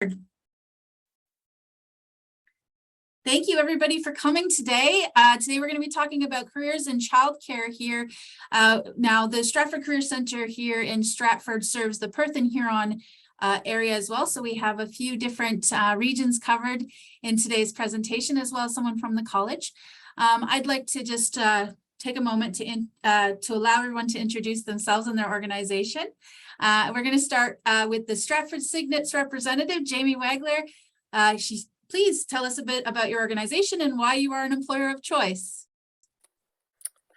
Thank you everybody for coming today. Today we're going to be talking about careers in childcare here. Now the Stratford Career Center here in Stratford serves the Perth and Huron area as well. So we have a few different regions covered in today's presentation, as well as someone from the college. I'd like to just take a moment to allow everyone to introduce themselves and their organization. We're going to start with the Stratford Cygnets representative, Jamie Wagler. Please tell us a bit about your organization and why you are an employer of choice.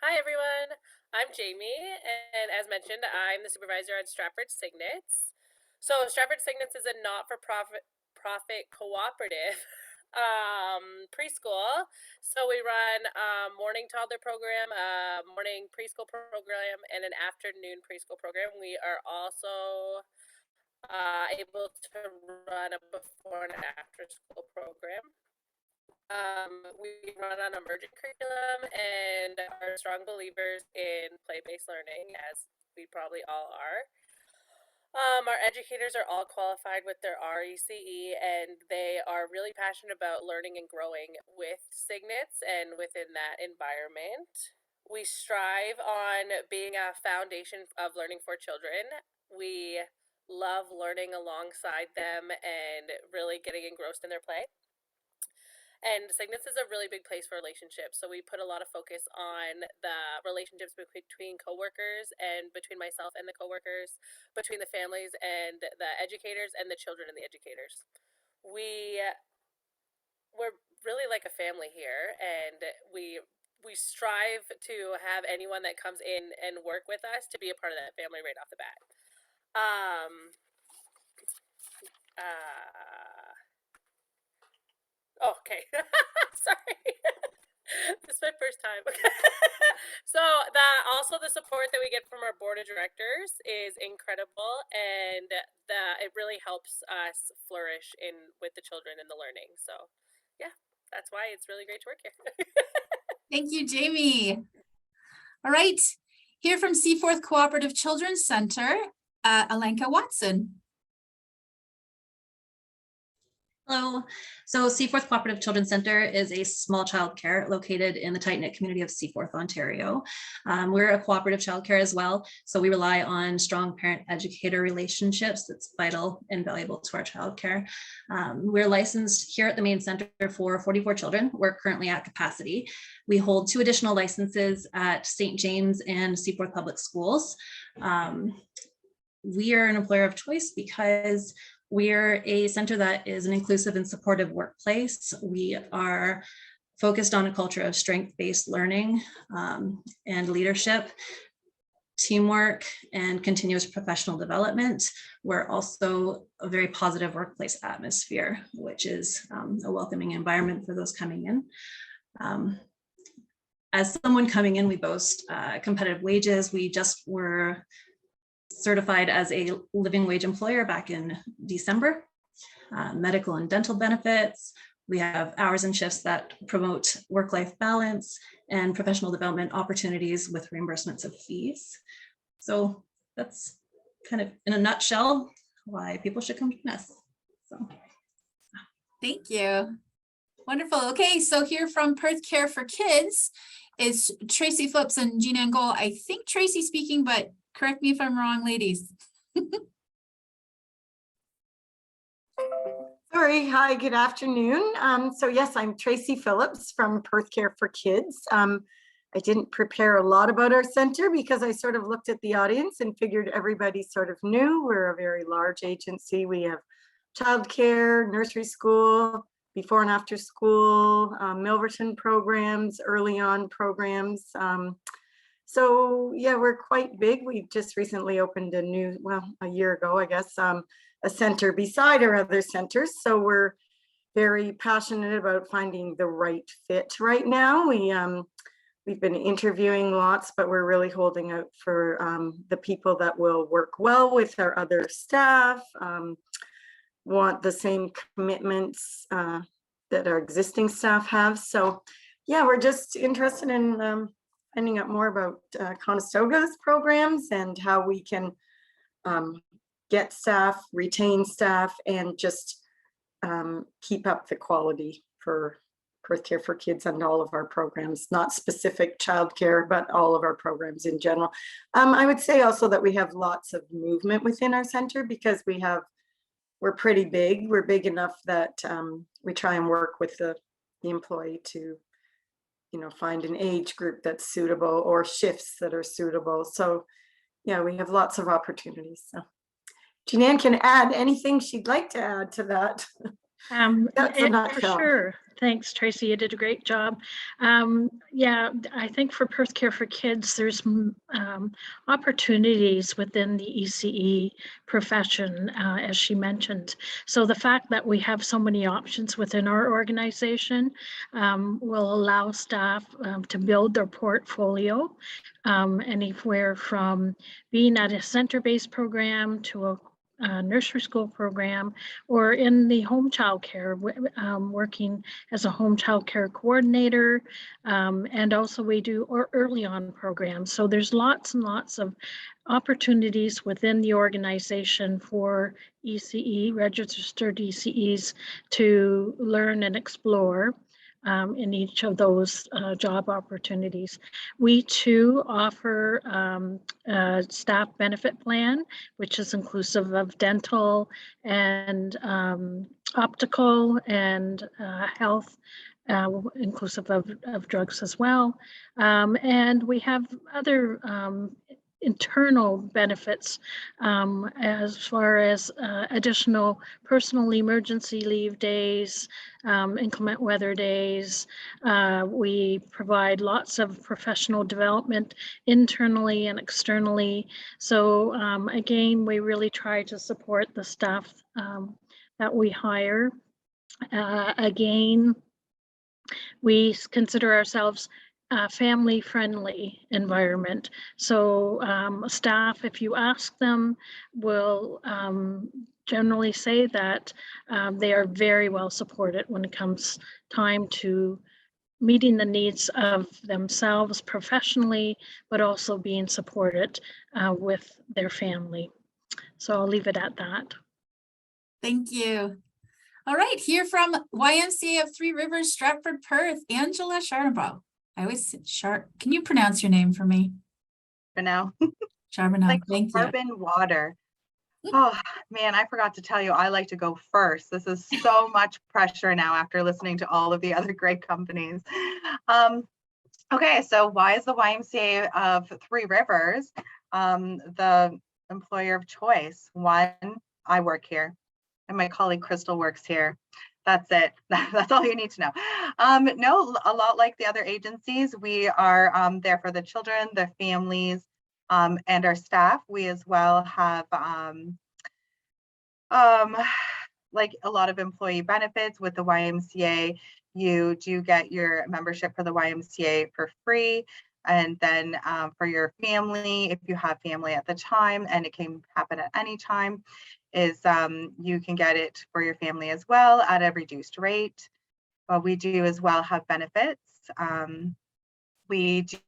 Hi, everyone. I'm Jamie, and as mentioned, I'm the supervisor at Stratford Cygnets. So Stratford Cygnets is a not-for-profit cooperative preschool. So we run a morning toddler program, a morning preschool program, and an afternoon preschool program. We are also able to run a before and after school program. We run on emergent curriculum and are strong believers in play-based learning, as we probably all are. Our educators are all qualified with their RECE, and they are really passionate about learning and growing with Cygnets and within that environment. We strive on being a foundation of learning for children. We love learning alongside them and really getting engrossed in their play. And Cygnets is a really big place for relationships. So we put a lot of focus on the relationships between coworkers and between myself and the coworkers, between the families and the educators and the children and the educators. We're really like a family here, and we strive to have anyone that comes in and work with us to be a part of that family right off the bat. Okay. Sorry. This is my first time. So also the support that we get from our board of directors is incredible, and it really helps us flourish with the children and the learning. So yeah, that's why it's really great to work here. Thank you, Jamie. All right, here from Seaforth Cooperative Children's Center, Alenka Watson. Hello. So Seaforth Cooperative Children's Center is a small childcare located in the tight-knit community of Seaforth, Ontario. We're a cooperative childcare as well, so we rely on strong parent-educator relationships. That's vital and valuable to our childcare. We're licensed here at the main center for 44 children. We're currently at capacity. We hold 2 additional licenses at St. James and Seaforth Public Schools. We are an employer of choice because we're a center that is an inclusive and supportive workplace. We are focused on a culture of strength-based learning and leadership, teamwork, and continuous professional development. We're also a very positive workplace atmosphere, which is a welcoming environment for those coming in. As someone coming in, we boast competitive wages. We just were certified as a living wage employer back in December. Medical and dental benefits. We have hours and shifts that promote work-life balance and professional development opportunities with reimbursements of fees. So that's kind of in a nutshell why people should come to us. So. Thank you. Wonderful. Okay, so here from Perth Care for Kids is Tracey, Phillips, and Gina and Goll. I think Tracey speaking, but correct me if I'm wrong, ladies. Sorry, hi, good afternoon. So yes, I'm Tracey Phillips from Perth Care for Kids. I didn't prepare a lot about our center because I sort of looked at the audience and figured everybody sort of knew. We're a very large agency. We have childcare, nursery school, before and after school, Milverton programs, early on programs. So yeah, we're quite big. We've just recently opened a new, well, a year ago, I guess, a center beside our other centers. So we're very passionate about finding the right fit right now. We've been interviewing lots, but we're really holding out for the people that will work well with our other staff, want the same commitments that our existing staff have. So yeah, we're just interested in finding out more about Conestoga's programs and how we can get staff, retain staff, and just keep up the quality for Perth Care for Kids and all of our programs, not specific childcare, but all of our programs in general. I would say also that we have lots of movement within our center because we're pretty big. We're big enough that we try and work with the employee to, find an age group that's suitable or shifts that are suitable. So yeah, we have lots of opportunities. So Jeananne can add anything she'd like to add to that. That's a nutshell. For sure. Thanks, Tracey. You did a great job. Yeah, I think for Perth Care for Kids, there's opportunities within the ECE profession, as she mentioned. So the fact that we have so many options within our organization will allow staff to build their portfolio anywhere from being at a center-based program to a nursery school program, or in the home child care, working as a home child care coordinator. And also we do early on programs. So there's lots and lots of opportunities within the organization for ECE, registered ECEs, to learn and explore in each of those job opportunities. We too offer a staff benefit plan, which is inclusive of dental and optical and health, inclusive of drugs as well. And we have other internal benefits as far as additional personal emergency leave days, inclement weather days. We provide lots of professional development internally and externally. So again, we really try to support the staff that we hire. Again, we consider ourselves a family-friendly environment. So staff, if you ask them, will generally say that they are very well supported when it comes time to meeting the needs of themselves professionally, but also being supported with their family. So I'll leave it at that. Thank you. All right, here from YMCA of Three Rivers, Stratford-Perth, Angela Charbonneau. I always say can you pronounce your name for me? Charbonneau. Charbonneau, Like thank you. carbon water. Oh man, I forgot to tell you, I like to go first. This is so much pressure now after listening to all of the other great companies. Okay, so why is the YMCA of Three Rivers the employer of choice? One, I work here and my colleague Crystal works here. That's it. That's all you need to know. No, a lot like the other agencies, we are there for the children, the families, and our staff. We as well have like a lot of employee benefits with the YMCA. You do get your membership for the YMCA for free. And then for your family, if you have family at the time, and it can happen at any time, is you can get it for your family as well at a reduced rate. But we do as well have benefits. We do,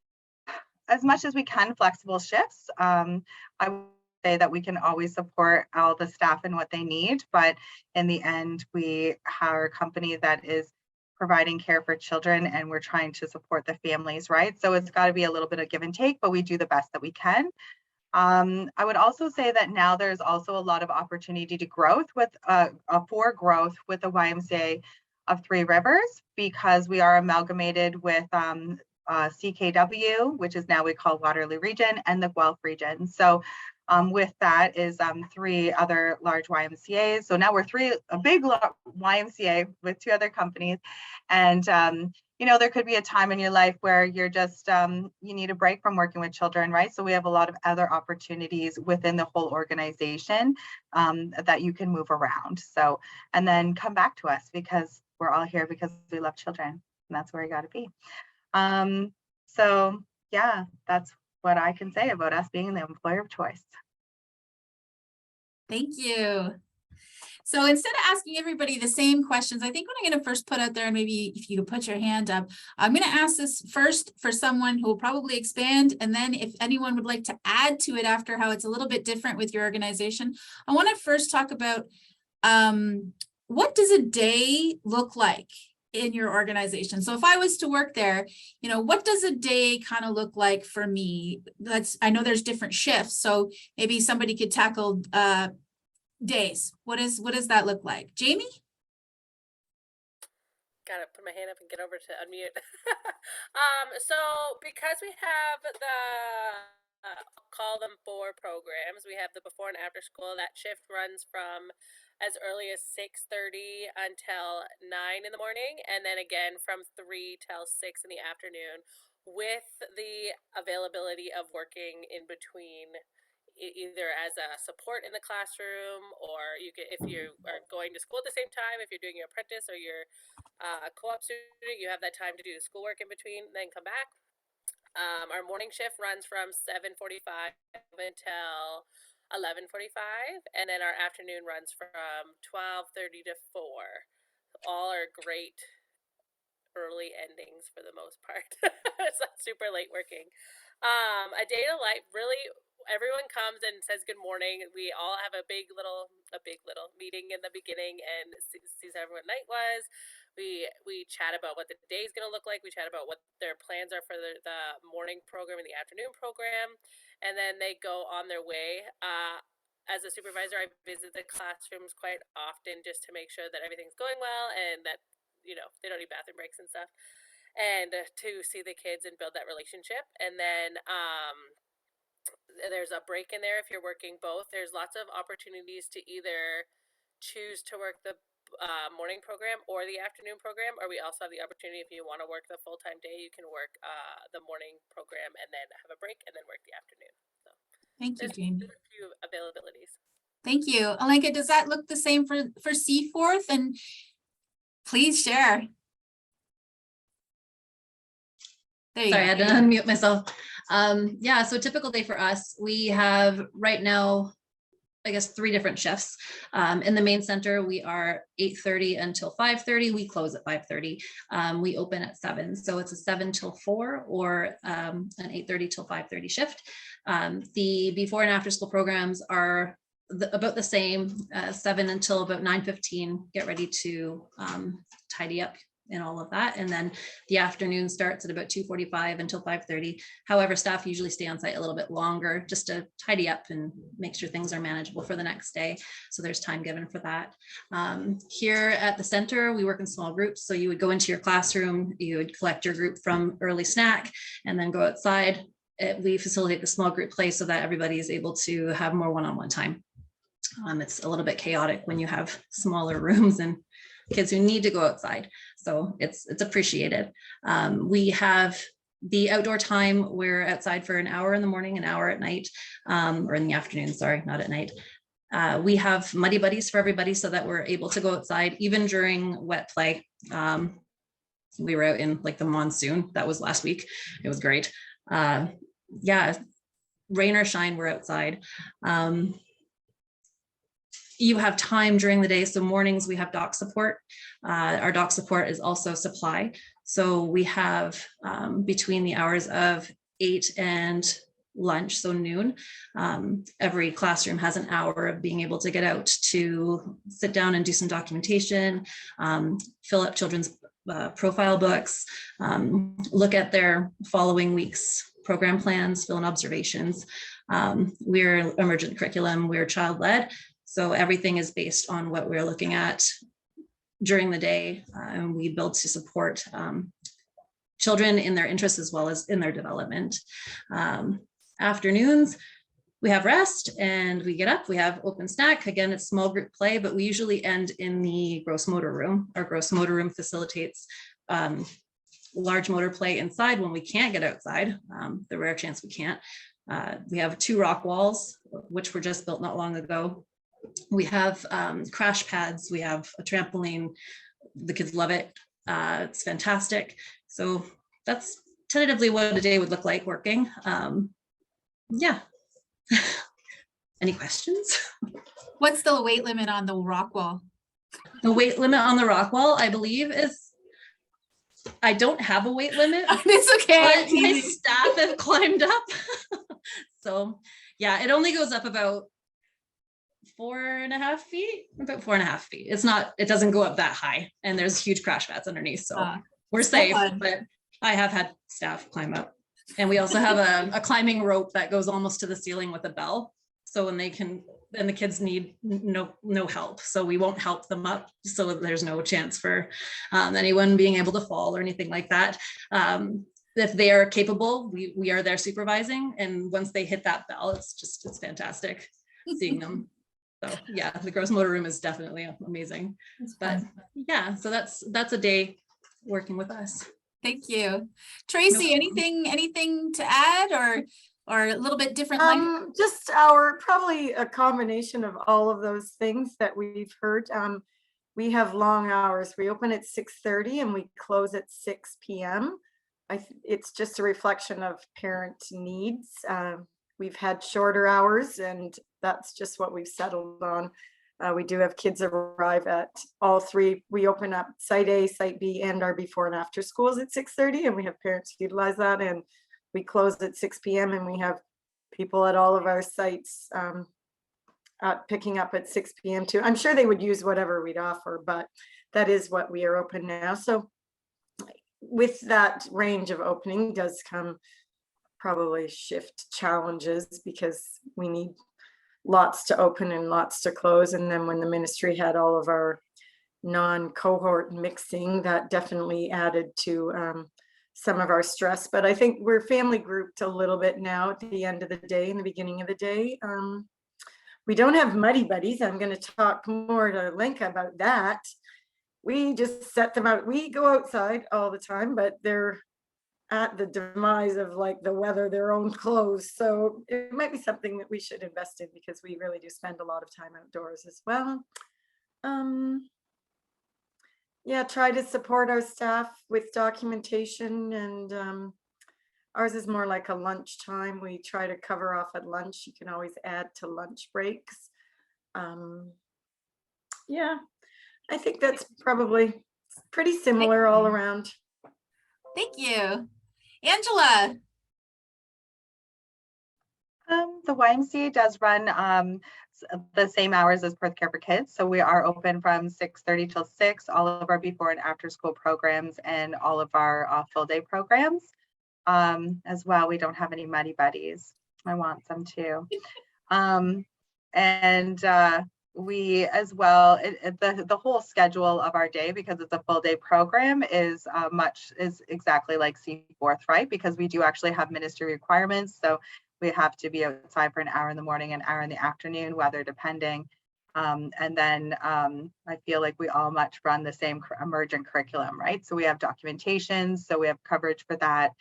as much as we can, flexible shifts. I would say that we can always support all the staff and what they need, but in the end, we are a company that is providing care for children and we're trying to support the families, right? So it's got to be a little bit of give and take, but we do the best that we can. I would also say that now there's also a lot of opportunity to growth with for growth with the YMCA of Three Rivers, because we are amalgamated with CKW, which is now we call Waterloo Region, and the Guelph region. So with that is 3 other large YMCAs. So now we're a big YMCA with 2 other companies. And you know, there could be a time in your life where you're just, you need a break from working with children, right? So we have a lot of other opportunities within the whole organization that you can move around. So, and then come back to us, because we're all here because we love children, and that's where you got to be. So yeah, that's what I can say about us being the employer of choice. Thank you. So instead of asking everybody the same questions, I think what I'm going to first put out there, and maybe if you could put your hand up, I'm going to ask this first for someone who will probably expand. And then if anyone would like to add to it after how it's a little bit different with your organization, I want to first talk about what does a day look like in your organization? So if I was to work there, what does a day kind of look like for me? I know there's different shifts, so maybe somebody could tackle days. What does that look like? Jamie? Gotta put my hand up and get over to unmute. So because we have call them 4 programs, we have the before and after school. That shift runs from as early as 6:30 until 9 in the morning, and then again from 3 till 6 in the afternoon, with the availability of working in between, either as a support in the classroom, or you can, if you are going to school at the same time, if you're doing your apprentice or your co-op student, you have that time to do schoolwork in between, then come back. Our morning shift runs from 7:45 until 11:45, and then our afternoon runs from 12:30 to 4. All are great early endings for the most part. It's not super late working. A day to life, really, everyone comes and says good morning. We all have a big little meeting in the beginning and sees how everyone night was. We chat about what the day is going to look like. We chat about what their plans are for the morning program and the afternoon program, and then they go on their way. As a supervisor, I visit the classrooms quite often just to make sure that everything's going well and that they don't need bathroom breaks and stuff, and to see the kids and build that relationship. And then there's a break in there if you're working both. There's lots of opportunities to either choose to work the morning program or the afternoon program, or we also have the opportunity, if you want to work the full-time day, you can work the morning program and then have a break and then work the afternoon. So Thank you, Jamie. there's a few availabilities. Thank you. Alenka, does that look the same for Seaforth? And please share. There you Sorry, go. I had to unmute myself. Yeah, so a typical day for us, we have right now, I guess, 3 different shifts. In the main center, we are 8:30 until 5:30. We close at 5:30. We open at 7. So it's a 7 till 4 or an 8:30 till 5:30 shift. The before and after school programs are about the same, 7 until about 9:15. Get ready to tidy up and all of that. And then the afternoon starts at about 2:45 until 5:30. However, staff usually stay on site a little bit longer just to tidy up and make sure things are manageable for the next day. So there's time given for that. Here at the center, we work in small groups. So you would go into your classroom, you would collect your group from early snack and then go outside. We facilitate the small group play so that everybody is able to have more one-on-one time. It's a little bit chaotic when you have smaller rooms and kids who need to go outside. So it's appreciated. We have the outdoor time. We're outside for an hour in the morning, an hour at night, or in the afternoon, sorry, not at night. We have muddy buddies for everybody so that we're able to go outside even during wet play. We were out in like the monsoon. That was last week. It was great. Yeah, rain or shine, we're outside. You have time during the day. So mornings we have doc support. Our doc support is also supply. So we have between the hours of 8 and lunch, so noon, every classroom has an hour of being able to get out to sit down and do some documentation, fill up children's profile books, look at their following week's program plans, fill in observations. We're emergent curriculum, we're child-led. So everything is based on what we're looking at during the day, and we build to support children in their interests as well as in their development. Afternoons, we have rest and we get up, we have open snack. Again, it's small group play, but we usually end in the gross motor room. Our gross motor room facilitates large motor play inside when we can't get outside, the rare chance we can't. We have 2 rock walls, which were just built not long ago. We have crash pads, we have a trampoline, the kids love it, it's fantastic. So that's tentatively what a day would look like working. Yeah. Any questions? What's the weight limit on the rock wall? The weight limit on the rock wall, I believe, is, I don't have a weight limit. It's okay. But my staff have climbed up. So yeah, it only goes up about 4.5 feet, about 4.5 feet. It doesn't go up that high, and there's huge crash pads underneath. So we're safe, but I have had staff climb up. And we also have a climbing rope that goes almost to the ceiling with a bell. So when and the kids need no help. So we won't help them up. So there's no chance for anyone being able to fall or anything like that. If they are capable, we are there supervising. And once they hit that bell, it's fantastic seeing them. So yeah, the gross motor room is definitely amazing. But yeah, so that's a day working with us. Thank you. Tracey, anything to add or a little bit different? Just probably a combination of all of those things that we've heard. We have long hours. We open at 6:30 and we close at 6 p.m. It's just a reflection of parent needs. We've had shorter hours, and that's just what we've settled on. We do have kids arrive at all three. We open up Site A, Site B, and our before and after schools at 6:30, and we have parents utilize that. And we close at 6 p.m. and we have people at all of our sites picking up at 6 p.m. too. I'm sure they would use whatever we'd offer, but that is what we are open now. So with that range of opening does come probably shift challenges, because we need lots to open and lots to close. And then when the ministry had all of our non-cohort mixing, that definitely added to some of our stress. But I think we're family grouped a little bit now at the end of the day, in the beginning of the day. We don't have muddy buddies. I'm going to talk more to Alenka about that. We just set them out. We go outside all the time, but they're at the demise of like the weather, their own clothes. So it might be something that we should invest in, because we really do spend a lot of time outdoors as well. Yeah, try to support our staff with documentation, and ours is more like a lunch time. We try to cover off at lunch. You can always add to lunch breaks. Yeah, I think that's probably pretty similar all around. Thank you. Angela. The YMCA does run the same hours as Perth Care for Kids. So we are open from 6:30 till 6, all of our before and after school programs and all of our full day programs. As well, we don't have any muddy buddies. I want some too. We as well, the whole schedule of our day, because it's a full day program, is exactly like Seaforth, right? Because we do actually have ministry requirements. So we have to be outside for an hour in the morning, an hour in the afternoon, weather depending. And then I feel like we all much run the same emergent curriculum, right? So we have documentation, so we have coverage for that.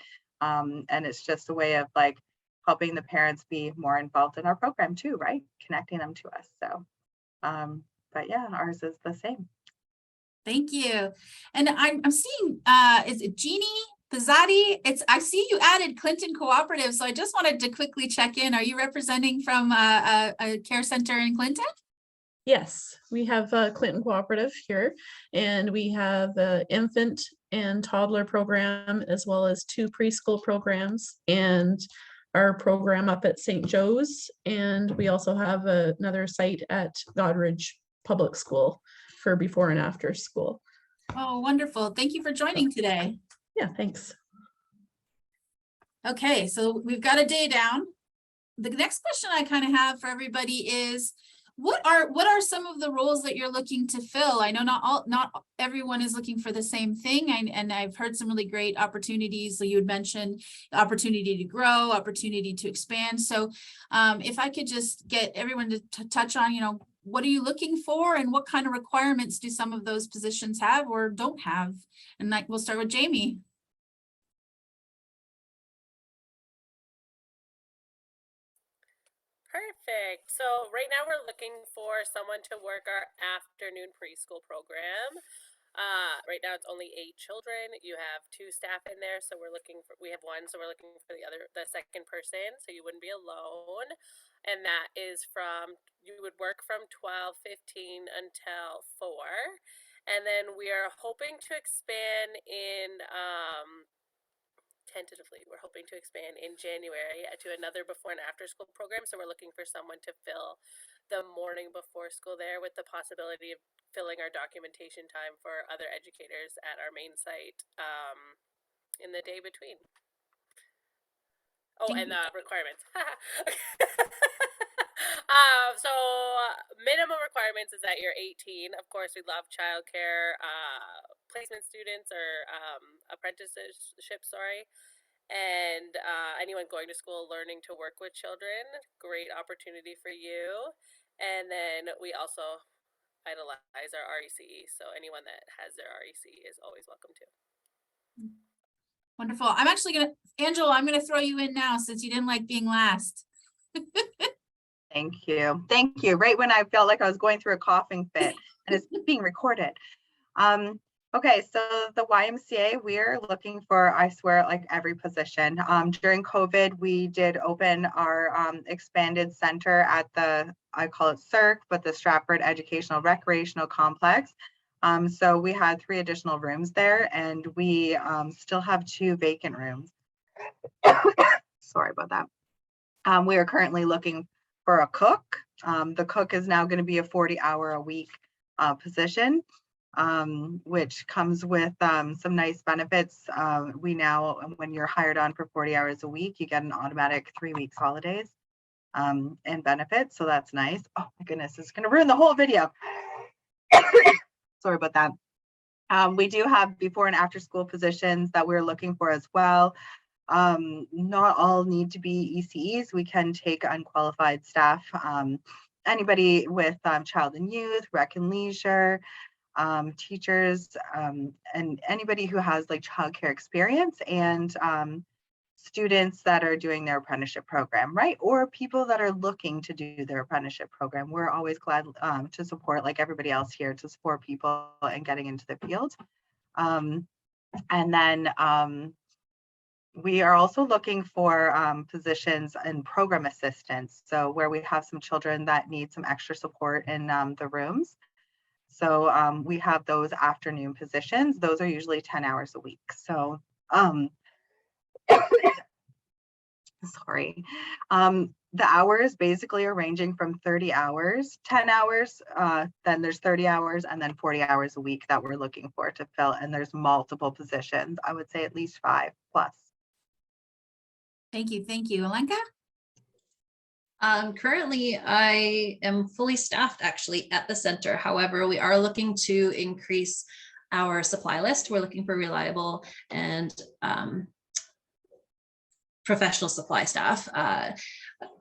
And it's just a way of like helping the parents be more involved in our program too, right? Connecting them to us. So, but yeah, ours is the same. Thank you. And I'm seeing, is it Jeannie Pizzotti? I see you added Clinton Cooperative. So I just wanted to quickly check in. Are you representing from a care center in Clinton? Yes, we have Clinton Cooperative here, and we have the infant and toddler program, as well as 2 preschool programs, and our program up at St. Joe's. And we also have another site at Goddridge Public School for before and after school. Oh, wonderful. Thank you for joining today. Yeah, thanks. Okay, so we've got a day down. The next question I kind of have for everybody is, what are some of the roles that you're looking to fill? I know not everyone is looking for the same thing, and I've heard some really great opportunities. So you had mentioned opportunity to grow, opportunity to expand. So if I could just get everyone to touch on, what are you looking for, and what kind of requirements do some of those positions have or don't have? And we'll start with Jamie. Perfect. So right now we're looking for someone to work our afternoon preschool program. Right now it's only 8 children. You have 2 staff in there, so we have 1, so we're looking for the second person, so you wouldn't be alone. And that is you would work from 12:15 until 4. And then we are hoping to expand tentatively, we're hoping to expand in January to another before and after school program. So we're looking for someone to fill the morning before school there, with the possibility of filling our documentation time for other educators at our main site in the day between. Oh, Thank and you. the requirements. So minimum requirements is that you're 18. Of course, we love childcare, placement students or apprenticeship, sorry. And anyone going to school learning to work with children, great opportunity for you. And then we also idolize our RECE, so anyone that has their RECE is always welcome to. Wonderful. I'm actually gonna, Angela, I'm gonna throw you in now since you didn't like being last. Thank you. Thank you. Right when I felt like I was going through a coughing fit, and it's being recorded. Okay, so the YMCA, we're looking for, I swear, like every position. During COVID, we did open our expanded center at the, I call it CERC, but the Stratford Educational Recreational Complex. So we had 3 additional rooms there, and we still have 2 vacant rooms. Sorry about that. We are currently looking for a cook. The cook is now going to be a 40-hour-a-week position, which comes with some nice benefits. We now, when you're hired on for 40 hours a week, you get an automatic 3 weeks holidays and benefits. So that's nice. Oh my goodness, it's going to ruin the whole video. Sorry about that. We do have before and after school positions that we're looking for as well. Not all need to be ECEs. We can take unqualified staff. Anybody with child and youth, rec and leisure, teachers, and anybody who has like childcare experience, and students that are doing their apprenticeship program, right? Or people that are looking to do their apprenticeship program. We're always glad to support, like everybody else here, to support people and getting into the field. And then we are also looking for positions in program assistance. So where we have some children that need some extra support in the rooms. So we have those afternoon positions. Those are usually 10 hours a week. So sorry. The hours basically are ranging from 30 hours, 10 hours, then there's 30 hours, and then 40 hours a week that we're looking for to fill. And there's multiple positions. I would say at least 5 plus. Thank you. Thank you. Alenka? Currently, I am fully staffed actually at the center. However, we are looking to increase our supply list. We're looking for reliable and professional supply staff.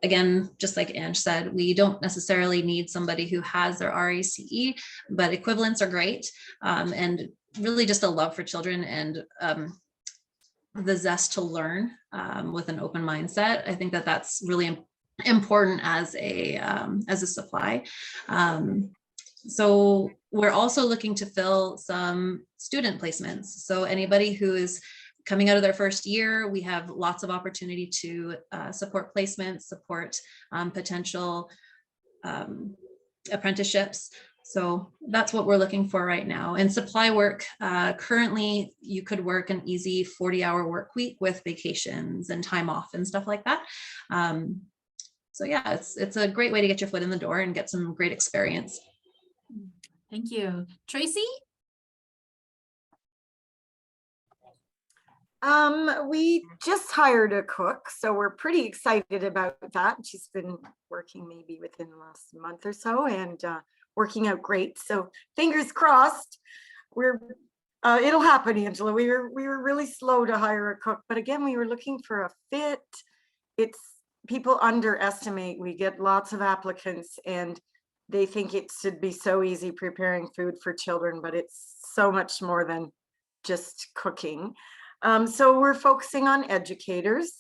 Again, just like Ange said, we don't necessarily need somebody who has their RECE, but equivalents are great. And really just a love for children and the zest to learn with an open mindset. I think that that's really important as a supply. So we're also looking to fill some student placements. So anybody who is coming out of their first year, we have lots of opportunity to support placements, support potential apprenticeships. So that's what we're looking for right now. And supply work, currently you could work an easy 40-hour work week with vacations and time off and stuff like that. So yeah, it's a great way to get your foot in the door and get some great experience. Thank you. Tracey? We just hired a cook, so we're pretty excited about that. She's been working maybe within the last month or so and working out great. So fingers crossed. It'll happen, Angela. We were really slow to hire a cook, but again, we were looking for a fit. People underestimate. We get lots of applicants and they think it should be so easy preparing food for children, but it's so much more than just cooking. So we're focusing on educators.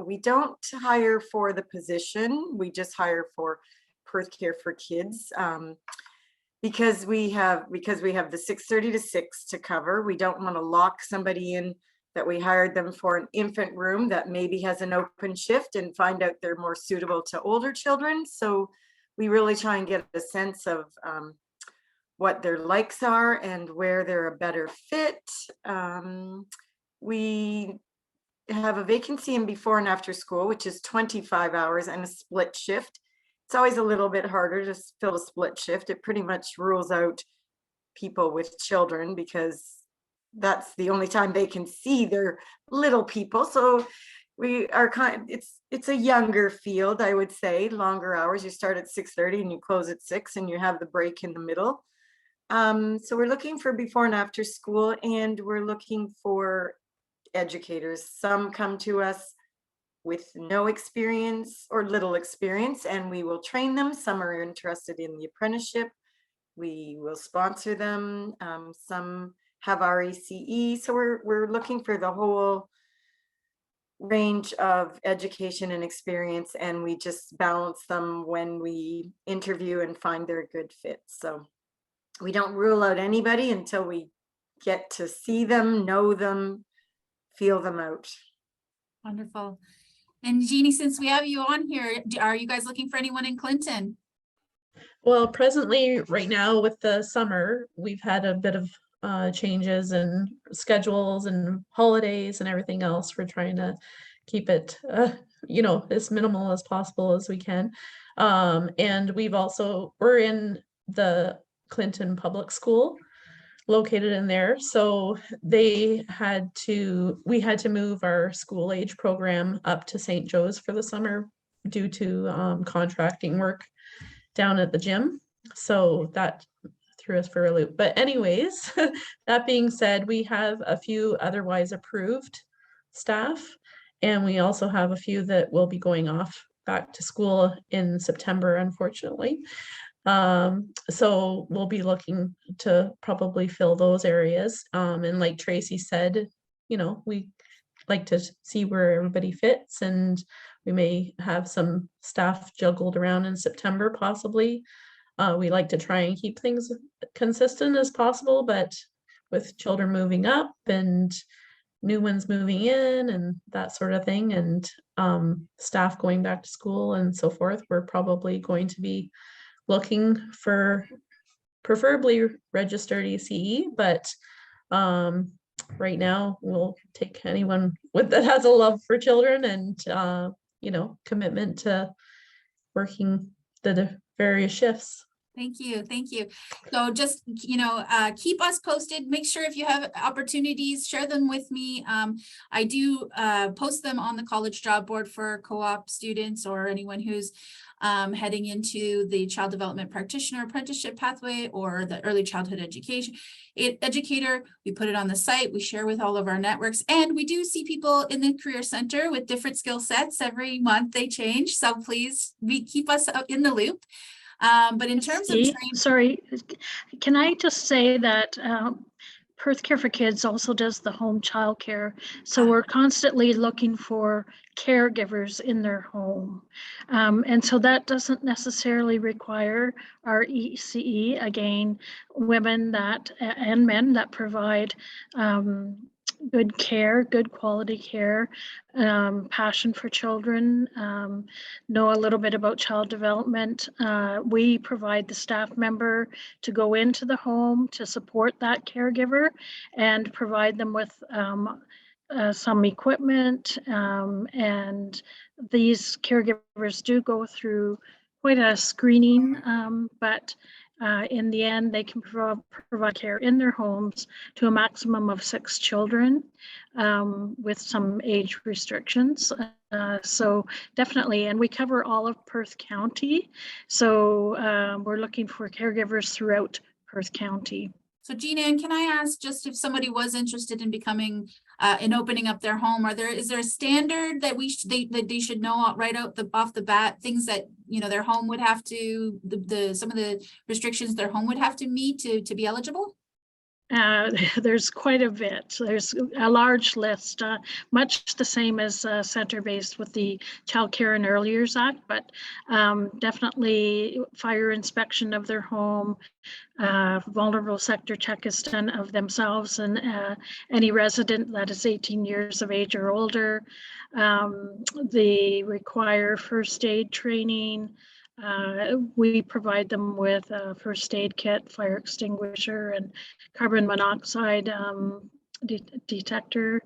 We don't hire for the position. We just hire for Perth Care for Kids because we have the 6:30 to 6 to cover. We don't want to lock somebody in that we hired them for an infant room that maybe has an open shift and find out they're more suitable to older children. So we really try and get a sense of what their likes are and where they're a better fit. We have a vacancy in before and after school, which is 25 hours and a split shift. It's always a little bit harder to fill a split shift. It pretty much rules out people with children because that's the only time they can see their little people. So we are it's a younger field, I would say. Longer hours. You start at 6:30 and you close at 6, and you have the break in the middle. So we're looking for before and after school, and we're looking for educators. Some come to us with no experience or little experience, and we will train them. Some are interested in the apprenticeship. We will sponsor them. Some have RECE. So we're looking for the whole range of education and experience, and we just balance them when we interview and find they're a good fit. So we don't rule out anybody until we get to see them, know them, feel them out. Wonderful. And Jeannie, since we have you on here, are you guys looking for anyone in Clinton? Well, presently, right now with the summer, we've had a bit of changes in schedules and holidays and everything else. We're trying to keep it, you know, as minimal as possible as we can. And we're in the Clinton Public School located in there. So we had to move our school age program up to St. Joe's for the summer due to contracting work down at the gym. So that threw us for a loop. But anyways, that being said, we have a few otherwise approved staff, and we also have a few that will be going off back to school in September, unfortunately. So we'll be looking to probably fill those areas. And like Tracey said, you know, we like to see where everybody fits, and we may have some staff juggled around in September, possibly. We like to try and keep things consistent as possible, but with children moving up and new ones moving in and that sort of thing, and staff going back to school and so forth, we're probably going to be looking for preferably registered ECE, but right now we'll take anyone that has a love for children and you know, commitment to working the various shifts. Thank you. Thank you. So just, you know, keep us posted. Make sure if you have opportunities, share them with me. I do post them on the college job board for co-op students or anyone who's heading into the child development practitioner apprenticeship pathway or the early childhood educator. We put it on the site. We share with all of our networks, and we do see people in the career center with different skill sets. Every month they change. So please keep us in the loop. But in terms of training, sorry, can I just say that Perth Care for Kids also does the home child care. So we're constantly looking for caregivers in their home. And so that doesn't necessarily require our ECE, again, women that and men that provide good care, good quality care, passion for children, know a little bit about child development. We provide the staff member to go into the home to support that caregiver and provide them with some equipment. And these caregivers do go through quite a screening, but in the end, they can provide care in their homes to a maximum of 6 children with some age restrictions. So definitely, and we cover all of Perth County. So we're looking for caregivers throughout Perth County. So Jean Ann, can I ask, just if somebody was interested in becoming in opening up their home, is there a standard that they should know right off the bat, things that, you know, their home would have to, some of the restrictions their home would have to meet to be eligible? There's quite a bit. There's a large list, much the same as center-based with the Child Care and Early Years Act, but definitely fire inspection of their home, vulnerable sector check is done of themselves and any resident that is 18 years of age or older. They require first aid training. We provide them with a first aid kit, fire extinguisher, and carbon monoxide detector.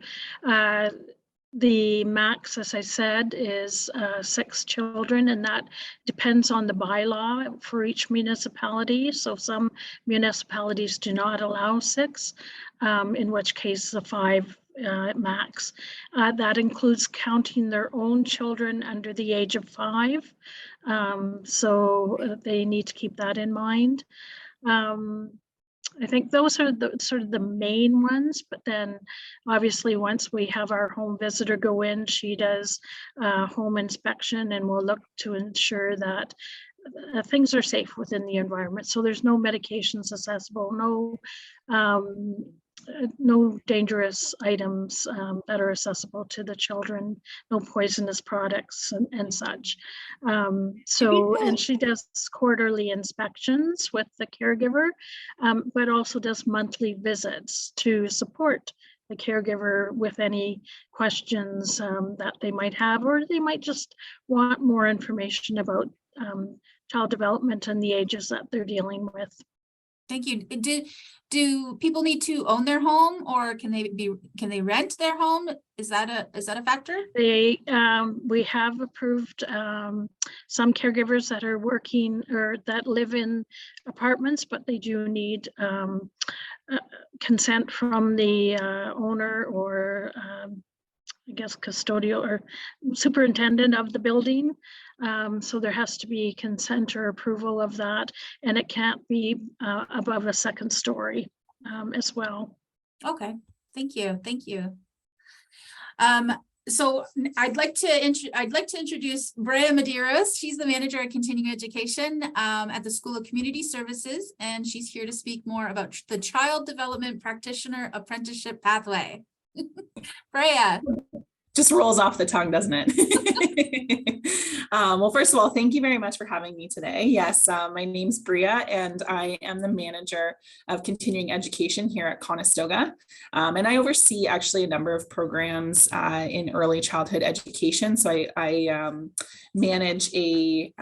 The max, as I said, is 6 children, and that depends on the bylaw for each municipality. So some municipalities do not allow 6, in which case the 5 max. That includes counting their own children under the age of 5. So they need to keep that in mind. I think those are the sort of the main ones, but then obviously once we have our home visitor go in, she does home inspection, and we'll look to ensure that things are safe within the environment. So there's no medications accessible, no dangerous items that are accessible to the children, no poisonous products and such. And she does quarterly inspections with the caregiver, but also does monthly visits to support the caregiver with any questions that they might have, or they might just want more information about child development and the ages that they're dealing with. Thank you. Do people need to own their home, or can they rent their home? Is that a factor? We have approved some caregivers that are working or that live in apartments, but they do need consent from the owner, or I guess custodial or superintendent of the building. So there has to be consent or approval of that, and it can't be above a 2nd story as well. Okay, thank you. So I'd like to introduce Brea Medeiros. She's the manager of continuing education at the School of Community Services, and she's here to speak more about the Child Development Practitioner Apprenticeship Pathway. Brea. Just rolls off the tongue, doesn't it? Well, first of all, thank you very much for having me today. Yes, my name's Brea, and I am the manager of continuing education here at Conestoga. And I oversee actually a number of programs in early childhood education. So I manage a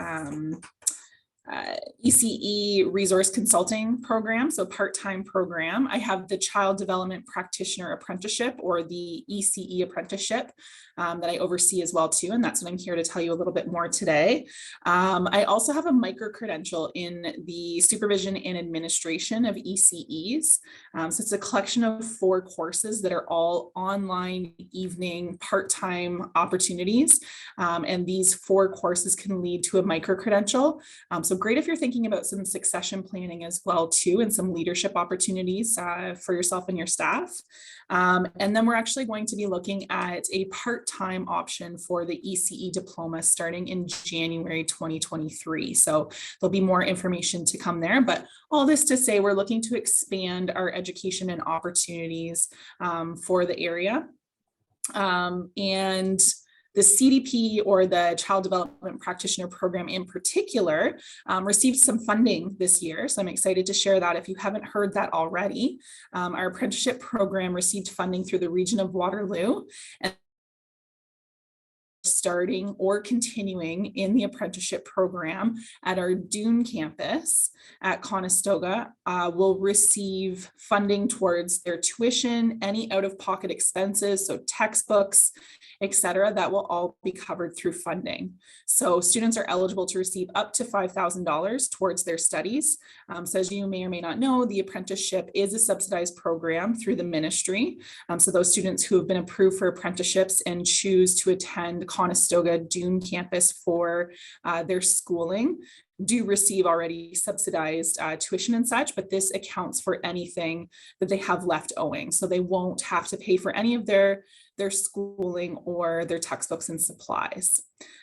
ECE resource consulting program, so part-time program. I have the Child Development Practitioner Apprenticeship, or the ECE apprenticeship, that I oversee as well too, and that's what I'm here to tell you a little bit more today. I also have a micro-credential in the supervision and administration of ECEs. So it's a collection of 4 courses that are all online evening part-time opportunities, and these 4 courses can lead to a micro-credential. So great if you're thinking about some succession planning as well too, and some leadership opportunities for yourself and your staff. And then we're actually going to be looking at a part-time option for the ECE diploma starting in January 2023. So there'll be more information to come there, but all this to say, we're looking to expand our education and opportunities for the area. And the CDP, or the Child Development Practitioner Program in particular, received some funding this year. So I'm excited to share that if you haven't heard that already. Our apprenticeship program received funding through the region of Waterloo, and starting or continuing in the apprenticeship program at our Dune campus at Conestoga will receive funding towards their tuition, any out-of-pocket expenses, so textbooks, etc. That will all be covered through funding. So students are eligible to receive up to $5,000 towards their studies. So as you may or may not know, the apprenticeship is a subsidized program through the ministry. So those students who have been approved for apprenticeships and choose to attend Conestoga Dune campus for their schooling do receive already subsidized tuition and such, but this accounts for anything that they have left owing. So they won't have to pay for any of their schooling or their textbooks and supplies.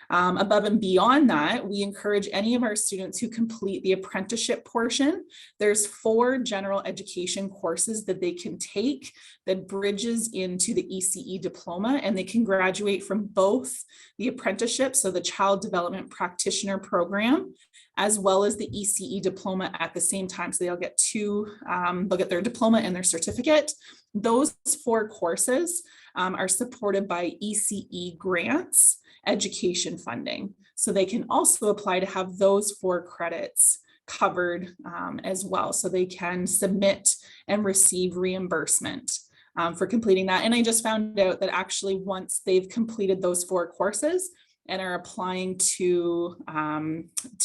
Above and beyond that, we encourage any of our students who complete the apprenticeship portion. There's 4 general education courses that they can take that bridges into the ECE diploma, and they can graduate from both the apprenticeship, so the Child Development Practitioner program, as well as the ECE diploma at the same time. So they'll get they'll get their diploma and their certificate. Those 4 courses are supported by ECE grants, education funding. So they can also apply to have those 4 credits covered as well. So they can submit and receive reimbursement for completing that. And I just found out that actually once they've completed those 4 courses and are applying to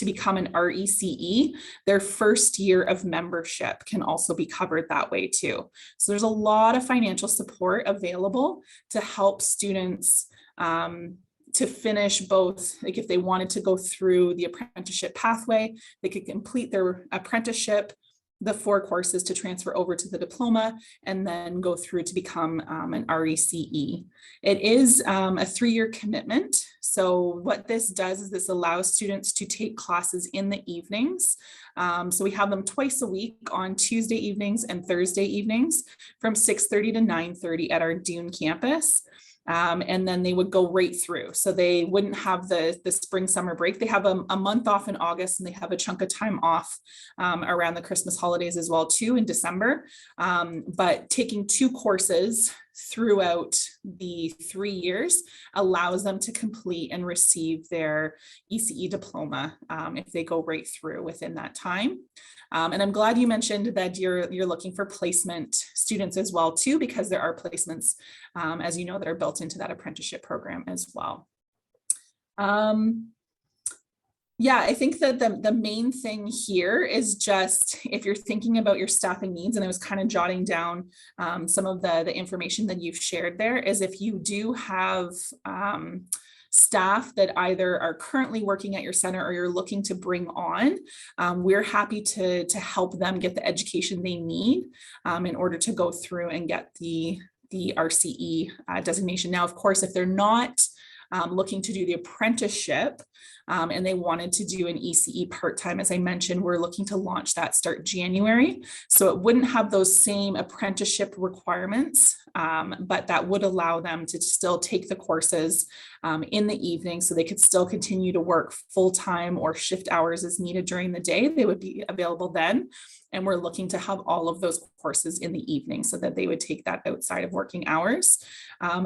become an RECE, their first year of membership can also be covered that way too. So there's a lot of financial support available to help students to finish both, like if they wanted to go through the apprenticeship pathway, they could complete their apprenticeship, the 4 courses to transfer over to the diploma, and then go through to become an RECE. It is a 3-year commitment. So what this does is this allows students to take classes in the evenings. So we have them twice a week on Tuesday evenings and Thursday evenings from 6:30 to 9:30 at our Dune campus. And then they would go right through. So they wouldn't have the spring summer break. They have a month off in August, and they have a chunk of time off around the Christmas holidays as well too in December. But taking 2 courses throughout the 3 years allows them to complete and receive their ECE diploma if they go right through within that time. And I'm glad you mentioned that you're looking for placement students as well too, because there are placements, as you know, that are built into that apprenticeship program as well. Yeah, I think that the main thing here is just if you're thinking about your staffing needs, and I was kind of jotting down some of the information that you've shared there, is if you do have staff that either are currently working at your center or you're looking to bring on, we're happy to help them get the education they need in order to go through and get the RCE designation. Now, of course, if they're not looking to do the apprenticeship and they wanted to do an ECE part-time, as I mentioned, we're looking to launch that start January. So it wouldn't have those same apprenticeship requirements, but that would allow them to still take the courses in the evening, so they could still continue to work full-time or shift hours as needed during the day. They would be available then. And we're looking to have all of those courses in the evening so that they would take that outside of working hours.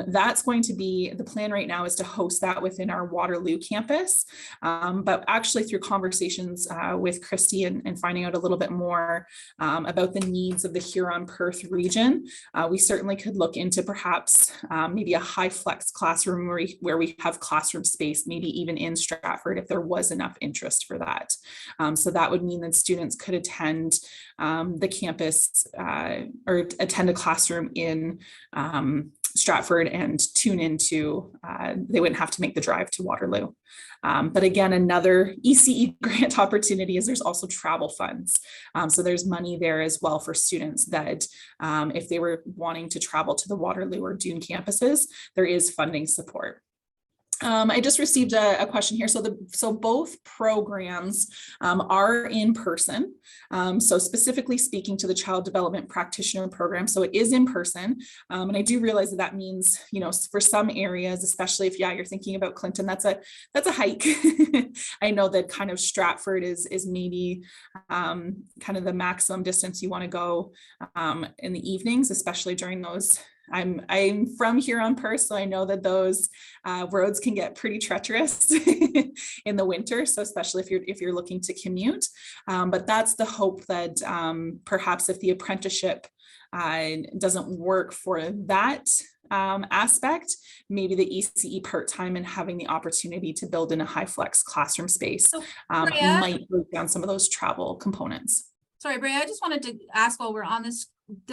That's going to be, the plan right now is to host that within our Waterloo campus. But actually through conversations with Christy and finding out a little bit more about the needs of the Huron-Perth region, we certainly could look into perhaps maybe a high flex classroom where we have classroom space, maybe even in Stratford if there was enough interest for that. So that would mean that students could attend the campus or attend a classroom in Stratford and tune into, they wouldn't have to make the drive to Waterloo. But again, another ECE grant opportunity is there's also travel funds. So there's money there as well for students that if they were wanting to travel to the Waterloo or Dune campuses, there is funding support. I just received a question here. So both programs are in person. So specifically speaking to the Child Development Practitioner program, so it is in person. And I do realize that means, you know, for some areas, especially if you're thinking about Clinton, that's a hike. I know that kind of Stratford is maybe kind of the maximum distance you want to go in the evenings, especially during those. I'm from Huron-Perth, so I know that those roads can get pretty treacherous in the winter. So especially if you're looking to commute, but that's the hope that perhaps if the apprenticeship doesn't work for that aspect, maybe the ECE part-time and having the opportunity to build in a high flex classroom space might break down some of those travel components. Sorry, Brea, I just wanted to ask while we're on this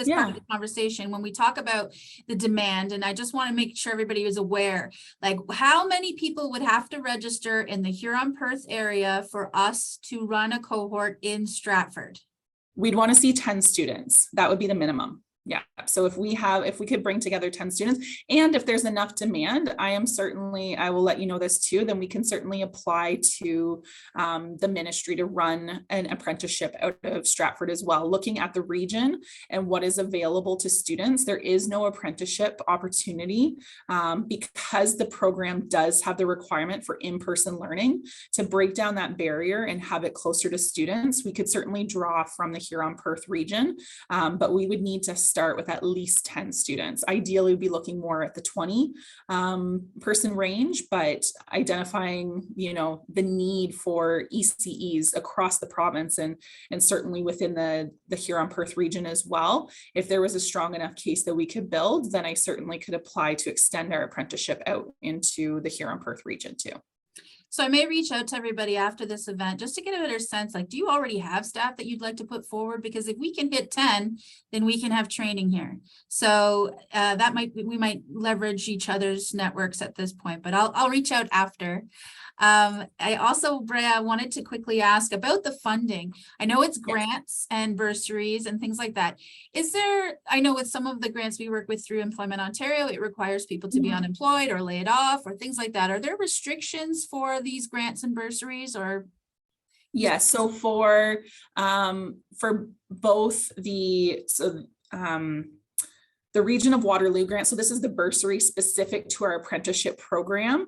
part of the conversation, when we talk about the demand, and I just want to make sure everybody is aware, like how many people would have to register in the Huron-Perth area for us to run a cohort in Stratford? We'd want to see 10 students. That would be the minimum. Yeah. So if we could bring together 10 students, and if there's enough demand, I will let you know this too, then we can certainly apply to the ministry to run an apprenticeship out of Stratford as well. Looking at the region and what is available to students, there is no apprenticeship opportunity because the program does have the requirement for in-person learning. To break down that barrier and have it closer to students, we could certainly draw from the Huron-Perth region, but we would need to start with at least 10 students. Ideally, we'd be looking more at the 20 person range, but identifying, you know, the need for ECEs across the province and certainly within the Huron-Perth region as well. If there was a strong enough case that we could build, then I certainly could apply to extend our apprenticeship out into the Huron-Perth region too. So I may reach out to everybody after this event just to get a better sense, like, do you already have staff that you'd like to put forward? Because if we can hit 10, then we can have training here. So we might leverage each other's networks at this point, but I'll reach out after. I also, Brea, wanted to quickly ask about the funding. I know it's grants and bursaries and things like that. Is there, I know with some of the grants we work with through Employment Ontario, it requires people to be unemployed or laid off or things like that. Are there restrictions for these grants and bursaries or? Yes, so for both the Region of Waterloo grant, so this is the bursary specific to our apprenticeship program.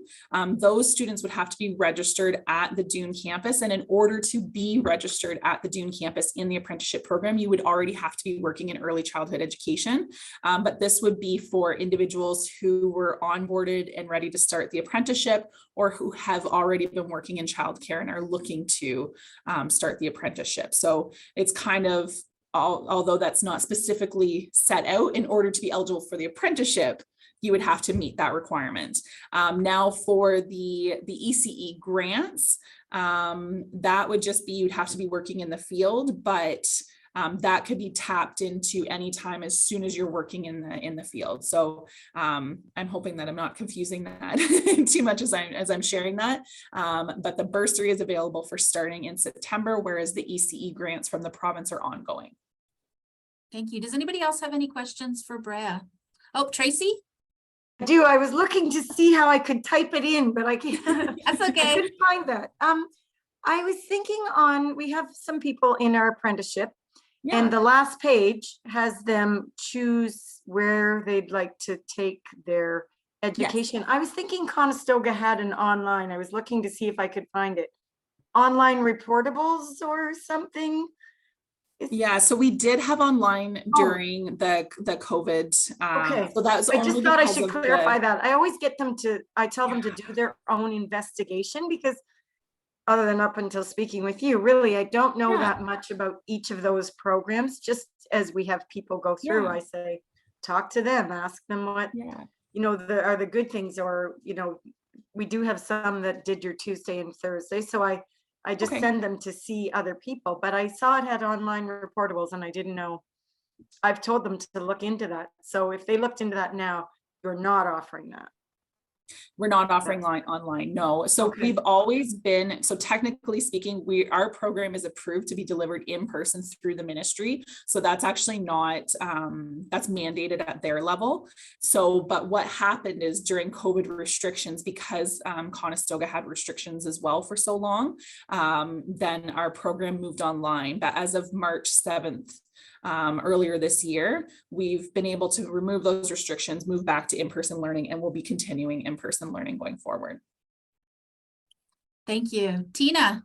Those students would have to be registered at the Dune campus, and in order to be registered at the Dune campus in the apprenticeship program, you would already have to be working in early childhood education. But this would be for individuals who were onboarded and ready to start the apprenticeship, or who have already been working in childcare and are looking to start the apprenticeship. So it's kind of, although that's not specifically set out, in order to be eligible for the apprenticeship, you would have to meet that requirement. Now for the ECE grants, that would just be, you'd have to be working in the field, but that could be tapped into any time as soon as you're working in the field. So I'm hoping that I'm not confusing that too much as I'm sharing that. But the bursary is available for starting in September, whereas the ECE grants from the province are ongoing. Thank you. Does anybody else have any questions for Brea? Oh, Tracey? I do. I was looking to see how I could type it in, but I can't. That's okay. I couldn't find that. I was thinking we have some people in our apprenticeship, and the last page has them choose where they'd like to take their education. Yes. I was thinking Conestoga had an online. I was looking to see if I could find it. Online reportables or something. Yeah, so we did have online during the COVID. Okay. So that was I just thought I should clarify that. I always get them to, I tell them to do their own investigation, because other than up until speaking with you, really, I don't know that much about each of those programs. Just as we have people go through, I say, talk to them, ask them what, you know, are the good things, or, you know, we do have some that did your Tuesday and Thursday. So I just send them to see other people, but I saw it had online reportables and I didn't know. I've told them to look into that. So if they looked into that now, you're not offering that. We're not offering online, no. So we've always been, so technically speaking, our program is approved to be delivered in person through the ministry. So that's actually not, that's mandated at their level. So, but what happened is during COVID restrictions, because Conestoga had restrictions as well for so long, then our program moved online. But as of March 7th, earlier this year, we've been able to remove those restrictions, move back to in-person learning, and we'll be continuing in-person learning going forward. Thank you. Tina.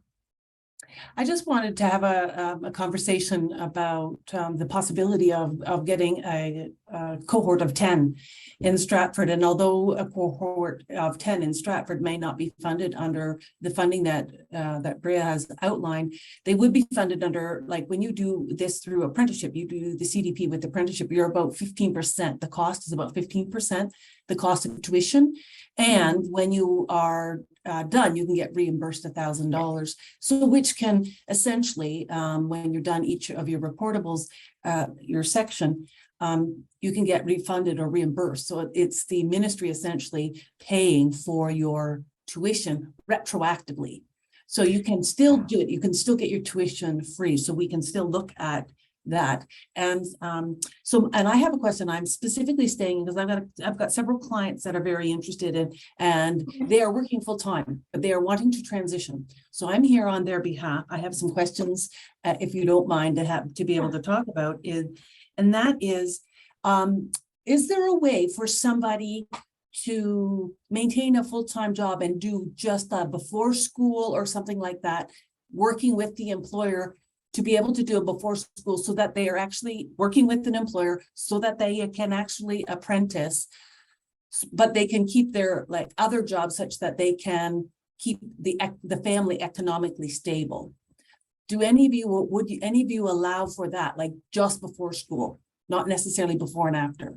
I just wanted to have a conversation about the possibility of getting a cohort of 10 in Stratford. And although a cohort of 10 in Stratford may not be funded under the funding that Brea has outlined, they would be funded under, like when you do this through apprenticeship, you do the CDP with apprenticeship, you're about 15%. The cost is about 15%, the cost of tuition. And when you are done, you can get reimbursed $1,000. So which can essentially, when you're done each of your reportables, your section, you can get refunded or reimbursed. So it's the ministry essentially paying for your tuition retroactively. So you can still do it. You can still get your tuition free. So we can still look at that. And and I have a question. I'm specifically staying because I've got several clients that are very interested in, and they are working full time, but they are wanting to transition. So I'm here on their behalf. I have some questions, if you don't mind, to be able to talk about and that is there a way for somebody to maintain a full-time job and do just before school or something like that, working with the employer to be able to do it before school so that they are actually working with an employer so that they can actually apprentice, but they can keep their like other jobs such that they can keep the family economically stable. Do any of you, would any of you allow for that, like just before school, not necessarily before and after?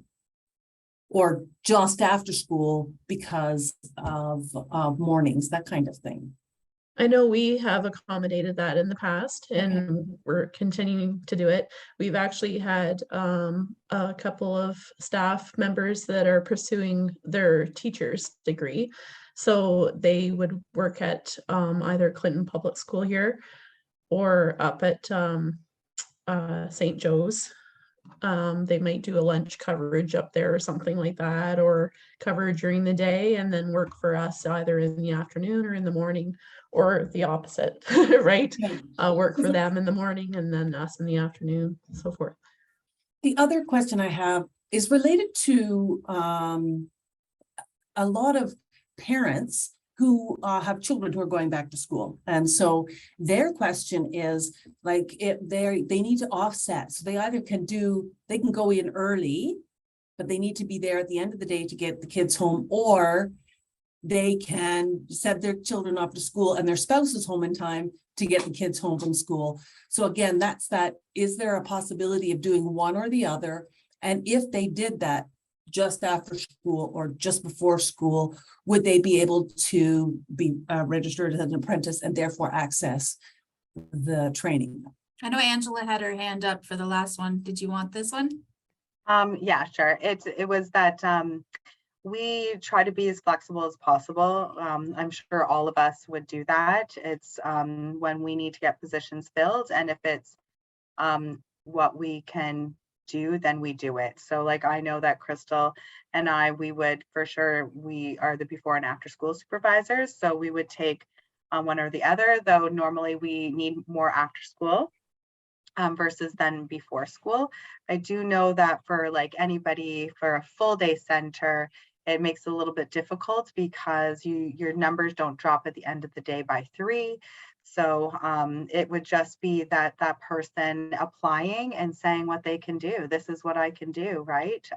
Or just after school because of mornings, that kind of thing? I know we have accommodated that in the past and we're continuing to do it. We've actually had a couple of staff members that are pursuing their teacher's degree. So they would work at either Clinton Public School here or up at St. Joe's. They might do a lunch coverage up there or something like that, or cover during the day and then work for us either in the afternoon or in the morning, or the opposite, right? Work for them in the morning and then us in the afternoon, so forth. The other question I have is related to a lot of parents who have children who are going back to school. And so their question is like, if they need to offset. So they either they can go in early, but they need to be there at the end of the day to get the kids home, or they can send their children off to school and their spouse is home in time to get the kids home from school. So again, is there a possibility of doing one or the other? And if they did that just after school or just before school, would they be able to be registered as an apprentice and therefore access the training? I know Angela had her hand up for the last one. Did you want this one? Yeah, sure. It was that we try to be as flexible as possible. I'm sure all of us would do that. It's when we need to get positions filled, and if it's what we can do, then we do it. So like, I know that Crystal and I, we would for sure, we are the before and after school supervisors. So we would take one or the other, though normally we need more after school versus then before school. I do know that for like anybody for a full day center, it makes it a little bit difficult because your numbers don't drop at the end of the day by 3. So it would just be that person applying and saying what they can do. This is what I can do, right?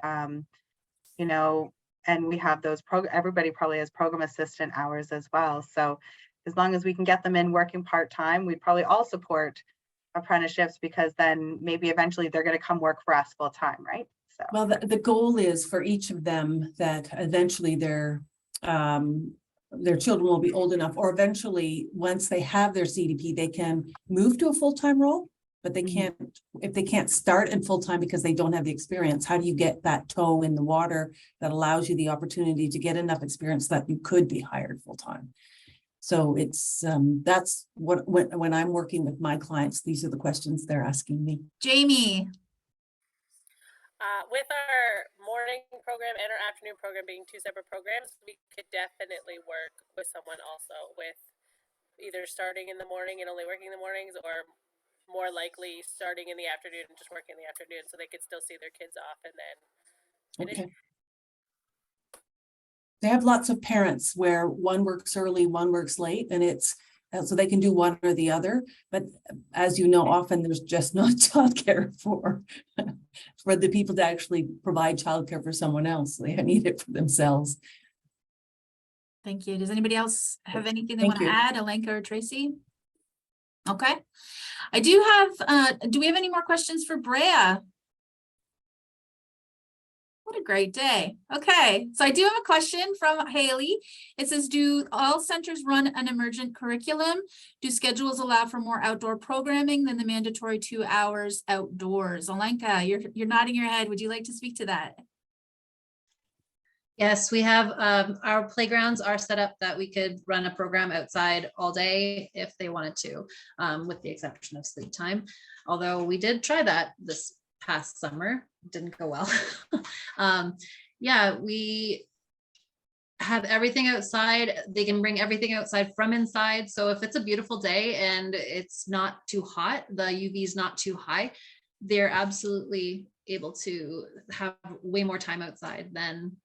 You know, and we have those everybody probably has program assistant hours as well. So as long as we can get them in working part-time, we'd probably all support apprenticeships, because then maybe eventually they're going to come work for us full-time, right? So well, the goal is for each of them that eventually their children will be old enough, or eventually once they have their CDP, they can move to a full-time role, but they can't, if they can't start in full-time because they don't have the experience, how do you get that toe in the water that allows you the opportunity to get enough experience that you could be hired full-time? So it's, that's what, when I'm working with my clients, these are the questions they're asking me. Jamie. With our morning program and our afternoon program being 2 separate programs, we could definitely work with someone also with either starting in the morning and only working in the mornings, or more likely starting in the afternoon and just working in the afternoon, so they could still see their kids off and then finish. Okay. They have lots of parents where one works early, one works late, and it's so they can do one or the other. But as you know, often there's just not childcare for the people to actually provide childcare for someone else. They need it for themselves. Thank you. Does anybody else have anything they want to add, Alenka or Tracey? Okay. I do have, do we have any more questions for Brea? What a great day. Okay, so I do have a question from Haley. It says, do all centers run an emergent curriculum? Do schedules allow for more outdoor programming than the mandatory 2 hours outdoors? Alenka, you're nodding your head. Would you like to speak to that? Yes, we have our playgrounds are set up that we could run a program outside all day if they wanted to, with the exception of sleep time. Although we did try that this past summer, didn't go well. Yeah, we have everything outside. They can bring everything outside from inside. So if it's a beautiful day and it's not too hot, the UV is not too high, they're absolutely able to have way more time outside than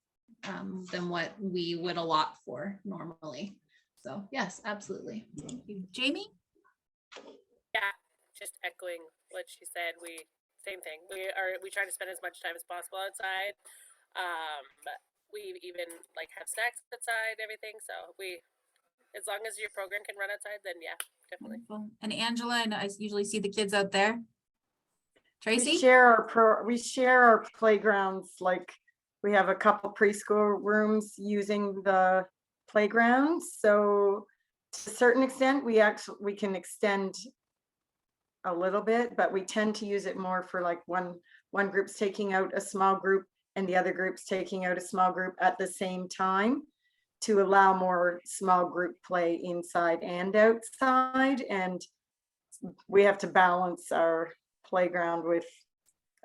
what we would allot for normally. So yes, absolutely. Thank you. Jamie? Yeah, just echoing what she said, same thing. We try to spend as much time as possible outside. We even like have snacks outside, everything. So as long as your program can run outside, then yeah, definitely. Wonderful. And Angela, and I usually see the kids out there. Tracey? We share our playgrounds. Like we have a couple preschool rooms using the playgrounds. So to a certain extent, we can extend a little bit, but we tend to use it more for like one group's taking out a small group and the other group's taking out a small group at the same time to allow more small group play inside and outside. And we have to balance our playground with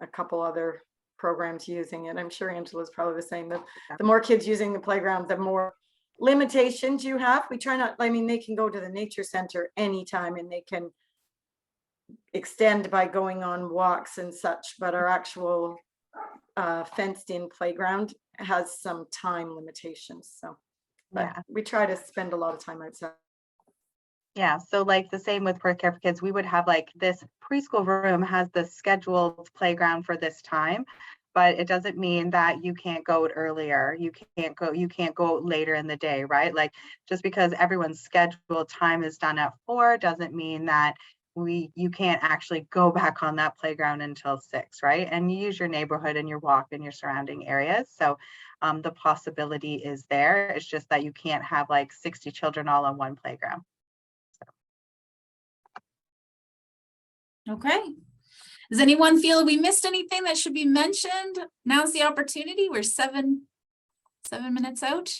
a couple other programs using it. I'm sure Angela's probably the same. The more kids using the playground, the more limitations you have. We try not, I mean, they can go to the nature center anytime and they can extend by going on walks and such, but our actual fenced in playground has some time limitations. So, but we try to spend a lot of time outside. Yeah, so like the same with Perth Care for Kids, we would have like this preschool room has the scheduled playground for this time, but it doesn't mean that you can't go out earlier. You can't go out later in the day, right? Like just because everyone's scheduled time is done at 4 doesn't mean that you can't actually go back on that playground until 6, right? And you use your neighborhood and your walk in your surrounding areas. So the possibility is there. It's just that you can't have like 60 children all on one playground. Okay. Does anyone feel we missed anything that should be mentioned? Now's the opportunity. We're 7 minutes out.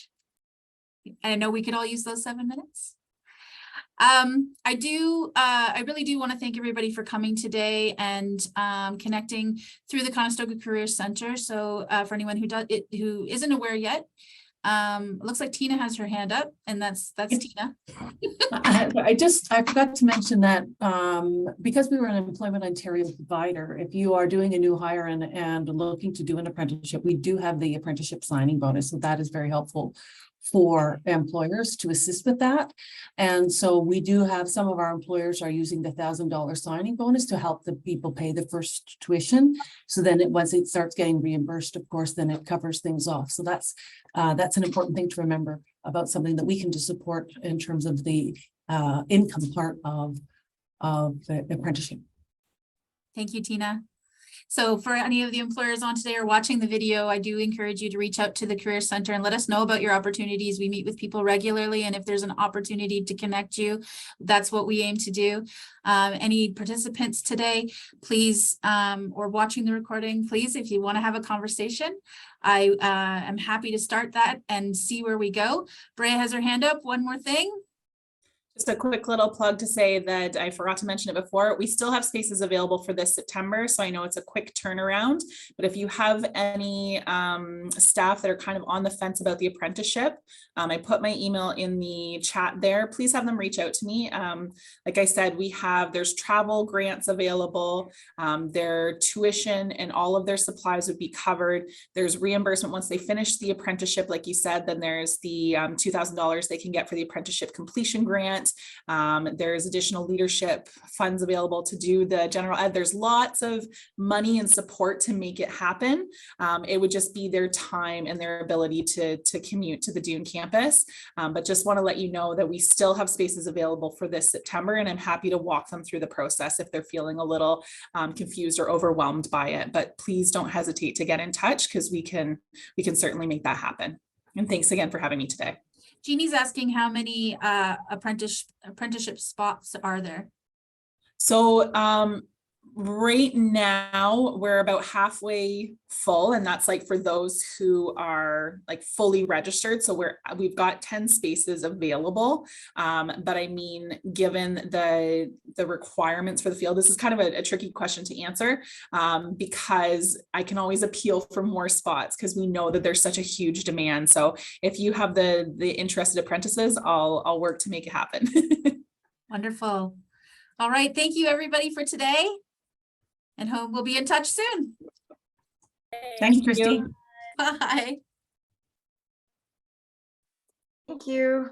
I know we could all use those 7 minutes. I really do want to thank everybody for coming today and connecting through the Conestoga Career Center. So for anyone who isn't aware yet, it looks like Tina has her hand up, and that's Tina. I forgot to mention that because we were an Employment Ontario provider, if you are doing a new hire and looking to do an apprenticeship, we do have the apprenticeship signing bonus. So that is very helpful for employers to assist with that. And so we do have some of our employers are using the $1,000 signing bonus to help the people pay the first tuition. So then once it starts getting reimbursed, of course, then it covers things off. So that's an important thing to remember about something that we can just support in terms of the income part of the apprenticeship. Thank you, Tina. So for any of the employers on today or watching the video, I do encourage you to reach out to the Career Center and let us know about your opportunities. We meet with people regularly, and if there's an opportunity to connect you, that's what we aim to do. Any participants today, please, or watching the recording, please, if you want to have a conversation, I am happy to start that and see where we go. Brea has her hand up. One more thing. Just a quick little plug to say that I forgot to mention it before. We still have spaces available for this September. So I know it's a quick turnaround, but if you have any staff that are kind of on the fence about the apprenticeship, I put my email in the chat there. Please have them reach out to me. Like I said, there's travel grants available. Their tuition and all of their supplies would be covered. There's reimbursement once they finish the apprenticeship. Like you said, then there's the $2,000 they can get for the apprenticeship completion grant. There's additional leadership funds available to do the general ed. There's lots of money and support to make it happen. It would just be their time and their ability to commute to the Dune campus. But just want to let you know that we still have spaces available for this September, and I'm happy to walk them through the process if they're feeling a little confused or overwhelmed by it. But please don't hesitate to get in touch, because we can certainly make that happen. And thanks again for having me today. Jeannie's asking how many apprenticeship spots are there? So right now we're about halfway full, and that's like for those who are like fully registered. So we've got 10 spaces available. But I mean, given the requirements for the field, this is kind of a tricky question to answer, because I can always appeal for more spots because we know that there's such a huge demand. So if you have the interested apprentices, I'll work to make it happen. Wonderful. All right. Thank you, everybody, for today. And hope we'll be in touch soon. Thanks, Christy. Bye. Thank you.